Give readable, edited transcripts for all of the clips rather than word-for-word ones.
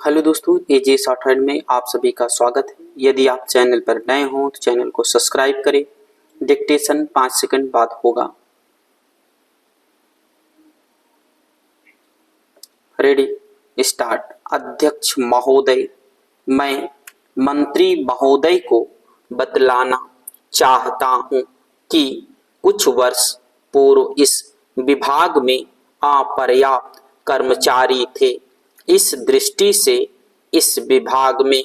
Hello दोस्तों, एजे shorthand में आप सभी का स्वागत है। यदि आप चैनल पर नए हों तो चैनल को सब्सक्राइब करें। डिक्टेशन 5 सेकंड बाद होगा। Ready, start. अध्यक्ष महोदय, मैं मंत्री महोदय को बतलाना चाहता हूं कि कुछ वर्ष पूर्व इस विभाग में अपर्याप्त कर्मचारी थे। इस दृष्टि से इस विभाग में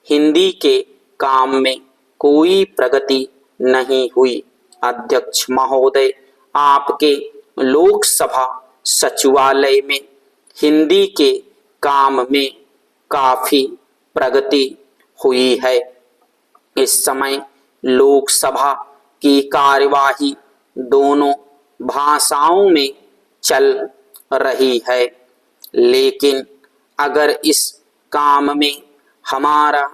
हिंदी के काम में कोई प्रगति नहीं हुई। अध्यक्ष महोदय, आपके लोकसभा सचिवालय में हिंदी के काम में काफी प्रगति हुई है। इस समय लोकसभा की कार्यवाही दोनों भाषाओं में चल रही है, लेकिन अगर इस काम में हमारा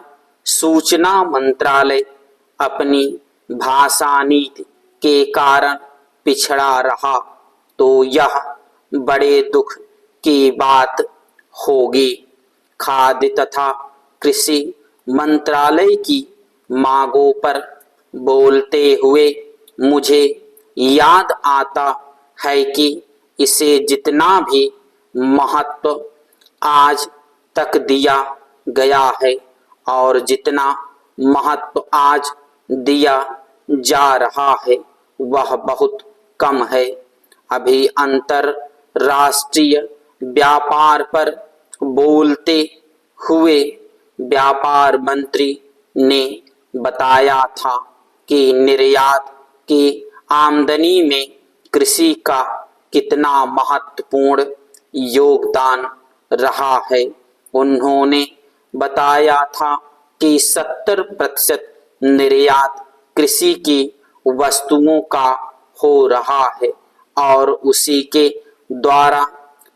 सूचना मंत्रालय अपनी भाषा नीति के कारण पिछड़ा रहा तो यह बड़े दुख की बात होगी। खाद्य तथा कृषि मंत्रालय की मांगों पर बोलते हुए मुझे याद आता है कि इसे जितना भी महत्व आज तक दिया गया है और जितना महत्व आज दिया जा रहा है वह बहुत कम है। अभी अंतरराष्ट्रीय व्यापार पर बोलते हुए व्यापार मंत्री ने बताया था कि निर्यात की आमदनी में कृषि का कितना महत्वपूर्ण योगदान रहा है। उन्होंने बताया था कि 70% निर्यात कृषि की वस्तुओं का हो रहा है और उसी के द्वारा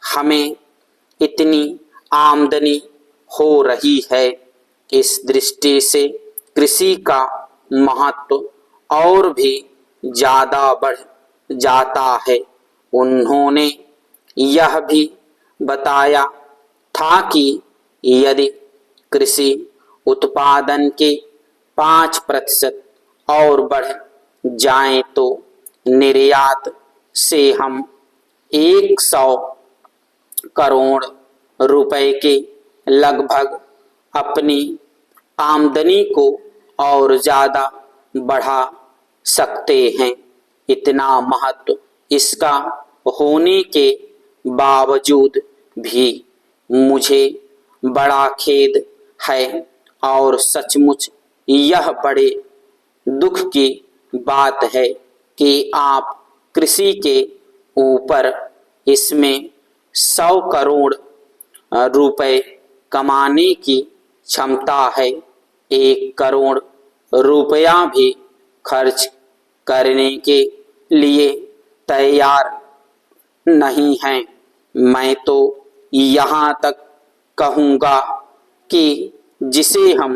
हमें इतनी आमदनी हो रही है। इस दृष्टि से कृषि का महत्व और भी ज्यादा बढ़ जाता है। उन्होंने यह भी बताया था कि यदि कृषि उत्पादन के 5% और बढ़ जाए तो निर्यात से हम 100 करोड़ रुपए के लगभग अपनी आमदनी को और ज्यादा बढ़ा सकते हैं। इतना महत्व इसका होने के बावजूद भी मुझे बड़ा खेद है और सचमुच यह बड़े दुख की बात है कि आप कृषि के ऊपर इसमें 100 करोड़ रुपए कमाने की क्षमता है, 1 करोड़ रुपया भी खर्च करने के लिए तैयार नहीं है। मैं तो यहाँ तक कहूँगा कि जिसे हम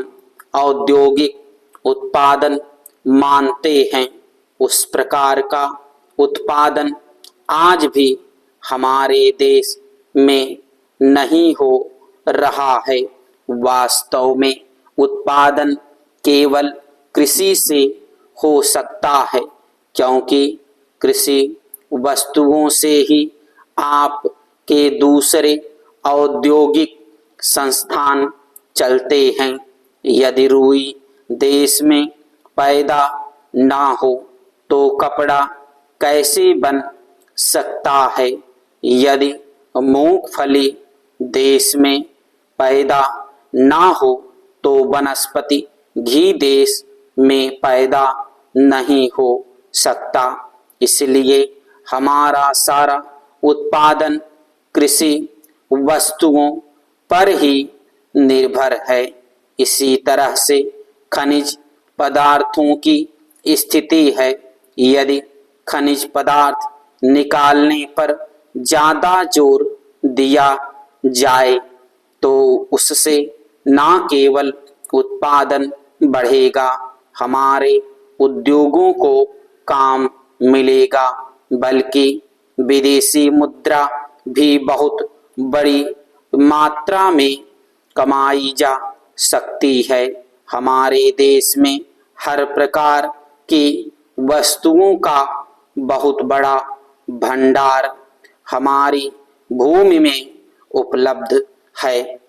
औद्योगिक उत्पादन मानते हैं उस प्रकार का उत्पादन आज भी हमारे देश में नहीं हो रहा है। वास्तव में उत्पादन केवल कृषि से हो सकता है, क्योंकि कृषि वस्तुओं से ही आप के दूसरे औद्योगिक संस्थान चलते हैं। यदि रुई देश में पैदा ना हो तो कपड़ा कैसे बन सकता है? यदि मूंगफली देश में पैदा ना हो तो वनस्पति घी देश में पैदा नहीं हो सकता। इसलिए हमारा सारा उत्पादन कृषि वस्तुओं पर ही निर्भर है। इसी तरह से खनिज पदार्थों की स्थिति है। यदि खनिज पदार्थ निकालने पर ज्यादा जोर दिया जाए तो उससे न केवल उत्पादन बढ़ेगा, हमारे उद्योगों को काम मिलेगा, बल्कि विदेशी मुद्रा भी बहुत बड़ी मात्रा में कमाई जा सकती है। हमारे देश में हर प्रकार की वस्तुओं का बहुत बड़ा भंडार हमारी भूमि में उपलब्ध है।